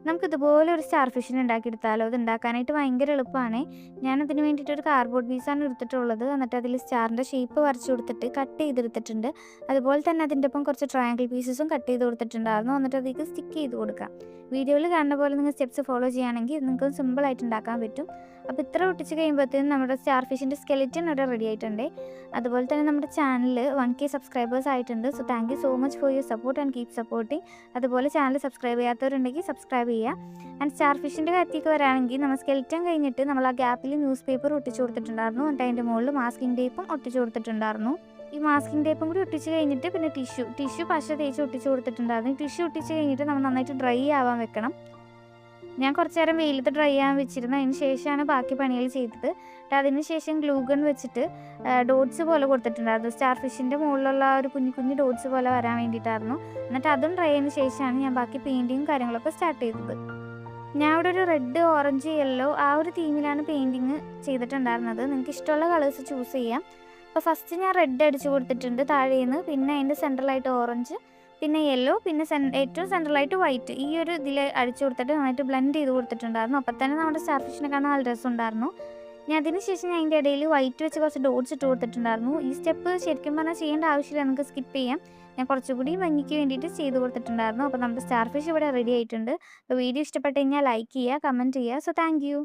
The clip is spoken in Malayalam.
നമുക്കിതുപോലെ ഒരു സ്റ്റാർ ഫിഷിനെ ഉണ്ടാക്കിയെടുത്താലോ? ഇത് ഉണ്ടാക്കാനായിട്ട് ഭയങ്കര എളുപ്പമാണ്. ഞാനതിന് വേണ്ടിയിട്ട് ഒരു കാർഡ്ബോർഡ് പീസാണ് എടുത്തിട്ടുള്ളത്. എന്നിട്ട് അതിൽ സ്റ്റാറിൻ്റെ ഷേപ്പ് വരച്ച് കൊടുത്തിട്ട് കട്ട് ചെയ്തെടുത്തിട്ടുണ്ട്. അതുപോലെ തന്നെ അതിൻ്റെ ഒപ്പം കുറച്ച് ട്രയാങ്കിൾ പീസസും കട്ട് ചെയ്ത് കൊടുത്തിട്ടുണ്ടായിരുന്നു. എന്നിട്ട് അതിലേക്ക് സ്റ്റിക്ക് ചെയ്ത് കൊടുക്കാം. വീഡിയോയിൽ കാണുന്ന പോലെ നിങ്ങൾ സ്റ്റെപ്സ് ഫോളോ ചെയ്യുകയാണെങ്കിൽ നിങ്ങൾക്ക് സിമ്പിളായിട്ട് ഉണ്ടാക്കാൻ പറ്റും. അപ്പോൾ ഇത്ര ഒട്ടിച്ച് കഴിയുമ്പോഴത്തേനും നമ്മുടെ സ്റ്റാർ ഫിഷിൻ്റെ സ്കെലിറ്റൻ ഇവിടെ റെഡി ആയിട്ടുണ്ട്. അതുപോലെ തന്നെ നമ്മുടെ ചാനൽ 1K സബ്സ്ക്രൈബേഴ്സ് ആയിട്ടുണ്ട്. So thank you so much for your support and keep supporting. അതുപോലെ ചാനൽ സബ്സ്ക്രൈബ് ചെയ്യാത്തവരുണ്ടെങ്കിൽ സബ്സ്ക്രൈബ് ചെയ്യുക. ആൻഡ് സ്റ്റാർ ഫിഷിൻ്റെ കാര്യത്തേക്ക് വരാണെങ്കിൽ നമ്മൾ സ്കെലിറ്റൻ കഴിഞ്ഞിട്ട് നമ്മൾ ആ ഗ്യാപ്പിൽ ന്യൂസ് പേപ്പർ ഒട്ടിച്ച് കൊടുത്തിട്ടുണ്ടായിരുന്നു. എന്നിട്ട് അതിൻ്റെ മുകളിൽ മാസ്കിംഗ് ടേപ്പും ഒട്ടിച്ച് കൊടുത്തിട്ടുണ്ടായിരുന്നു. ഈ മാസ്കിംഗ് ടേപ്പും കൂടി ഒട്ടിച്ച് കഴിഞ്ഞിട്ട് പിന്നെ ടിഷ്യൂ പശ തേച്ച് ഒട്ടിച്ച് കൊടുത്തിട്ടുണ്ടായിരുന്നു. ടിഷ്യൂ ഒട്ടിച്ച് കഴിഞ്ഞിട്ട് നമ്മൾ നന്നായിട്ട് ഡ്രൈ ആവാൻ വെക്കണം. ഞാൻ കുറച്ച് നേരം വെയിലത്ത് ഡ്രൈ ആവാൻ വെച്ചിരുന്നു. അതിന് ശേഷമാണ് ബാക്കി പണികൾ ചെയ്തത്. അതിന് ശേഷം ഗ്ലൂ ഗൺ വെച്ചിട്ട് ഡോട്ട്സ് പോലെ കൊടുത്തിട്ടുണ്ടായിരുന്നു. സ്റ്റാർ ഫിഷിൻ്റെ മുകളിലുള്ള ഒരു കുഞ്ഞു കുഞ്ഞു ഡോട്ട്സ് പോലെ വരാൻ വേണ്ടിയിട്ടായിരുന്നു. എന്നിട്ട് അതും ഡ്രൈ ആയതിന് ശേഷമാണ് ഞാൻ ബാക്കി പെയിൻറ്റിങ്ങും കാര്യങ്ങളൊക്കെ സ്റ്റാർട്ട് ചെയ്തത്. ഞാൻ ഇവിടെ ഒരു റെഡ്, ഓറഞ്ച്, യെല്ലോ ആ ഒരു തീമിലാണ് പെയിൻറ്റിങ് ചെയ്തിട്ടുണ്ടായിരുന്നത്. നിങ്ങൾക്ക് ഇഷ്ടമുള്ള കളേഴ്സ് ചൂസ് ചെയ്യാം. അപ്പോൾ ഫസ്റ്റ് ഞാൻ റെഡ് അടിച്ച് കൊടുത്തിട്ടുണ്ട് താഴേന്ന്. പിന്നെ അതിൻ്റെ സെൻട്രലായിട്ട് ഓറഞ്ച്, പിന്നെ യെല്ലോ, പിന്നെ ഏറ്റവും സെൻട്രലായിട്ട് വൈറ്റ്. ഈ ഒരു ഇതിൽ അടിച്ചു കൊടുത്തിട്ട് നന്നായിട്ട് ബ്ലെൻഡ് ചെയ്ത് കൊടുത്തിട്ടുണ്ടായിരുന്നു. അപ്പോൾ തന്നെ നമ്മുടെ സ്റ്റാർ ഫിഷിനെ കാണാൻ നല്ല രസമുണ്ടായിരുന്നു. ഞാൻ അതിന് ശേഷം ഞാൻ അതിൻ്റെ ഇടയിൽ വൈറ്റ് വെച്ച് കുറച്ച് ഡോട്ട്സ് ഇട്ട് കൊടുത്തിട്ടുണ്ടായിരുന്നു. ഈ സ്റ്റെപ്പ് ശരിക്കും പറഞ്ഞാൽ ചെയ്യേണ്ട ആവശ്യമില്ല, നമുക്ക് സ്കിപ്പ് ചെയ്യാം. ഞാൻ കുറച്ചുകൂടി ഭംഗിക്ക് വേണ്ടിയിട്ട് ചെയ്ത് കൊടുത്തിട്ടുണ്ടായിരുന്നു. അപ്പോൾ നമ്മുടെ സ്റ്റാർ ഫിഷ് ഇവിടെ റെഡി ആയിട്ടുണ്ട്. അപ്പോൾ വീഡിയോ ഇഷ്ടപ്പെട്ട് കഴിഞ്ഞാൽ ലൈക്ക് ചെയ്യുക, കമൻറ്റ് ചെയ്യുക. So thank U.